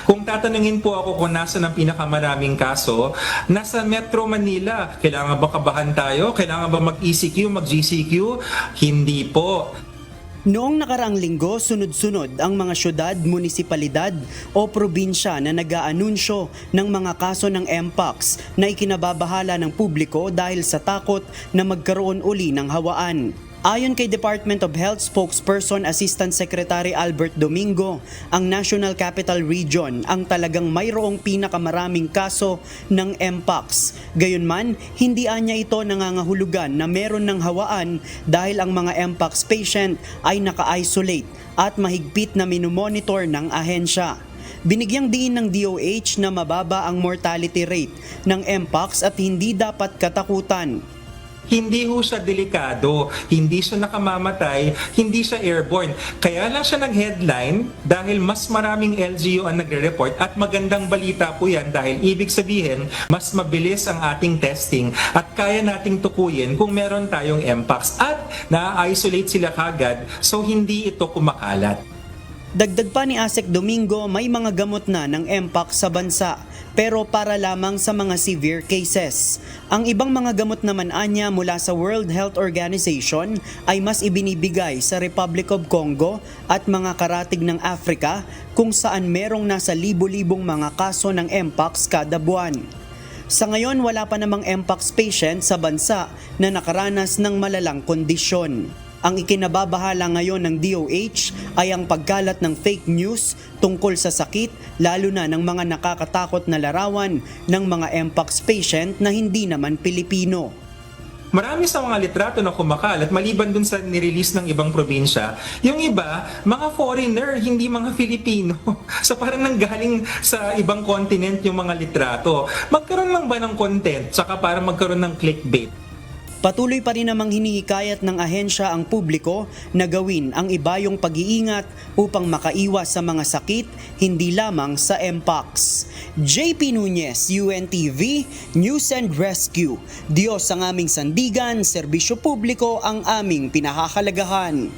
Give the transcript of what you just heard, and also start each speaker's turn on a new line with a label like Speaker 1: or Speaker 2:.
Speaker 1: Kung tatanungin po ako kung nasa ng pinakamaraming kaso, nasa Metro Manila. Kailangan ba kabahan tayo? Kailangan ba mag-ECQ, mag-GCQ? Hindi po.
Speaker 2: Noong nakaraang linggo, sunod-sunod ang mga syudad, munisipalidad o probinsya na nag-aanunsyo ng mga kaso ng Mpox na ikinababahala ng publiko dahil sa takot na magkaroon uli ng hawaan. Ayon kay Department of Health spokesperson Assistant Secretary Albert Domingo, ang National Capital Region ang talagang mayroong pinakamaraming kaso ng Mpox. Gayunman, hindi anya ito nangangahulugan na meron ng hawaan dahil ang mga Mpox patient ay naka-isolate at mahigpit na minomonitor ng ahensya. Binigyang diin ng DOH na mababa ang mortality rate ng Mpox at hindi dapat katakutan.
Speaker 1: Hindi ho siya delikado, hindi siya nakamamatay, hindi siya airborne. Kaya lang siya nag-headline dahil mas maraming LGU ang nagre-report at magandang balita po yan dahil ibig sabihin mas mabilis ang ating testing at kaya nating tukuyin kung meron tayong Mpox at na-isolate sila kagad so hindi ito kumakalat.
Speaker 2: Dagdag pa ni Asek Domingo, may mga gamot na ng Mpox sa bansa pero para lamang sa mga severe cases. Ang ibang mga gamot naman anya mula sa World Health Organization ay mas ibinibigay sa Republic of Congo at mga karatig ng Africa kung saan merong nasa libo-libong mga kaso ng Mpox kada buwan. Sa ngayon, wala pa namang Mpox patient sa bansa na nakaranas ng malalang kondisyon. Ang ikinababahala ngayon ng DOH ay ang pagkalat ng fake news tungkol sa sakit, lalo na ng mga nakakatakot na larawan ng mga Mpox patient na hindi naman Pilipino.
Speaker 1: Marami sa mga litrato na kumakalat maliban dun sa nirelease ng ibang probinsya. Yung iba, mga foreigner, hindi mga Filipino. So parang nanggaling sa ibang continent yung mga litrato. Magkaroon lang ba ng content, saka para magkaroon ng clickbait?
Speaker 2: Patuloy pa rin namang hinihikayat ng ahensya ang publiko na gawin ang ibayong pag-iingat upang makaiwas sa mga sakit, hindi lamang sa Mpox. JP Nunez, UNTV, News and Rescue. Diyos ang aming sandigan, serbisyo publiko ang aming pinahahalagahan.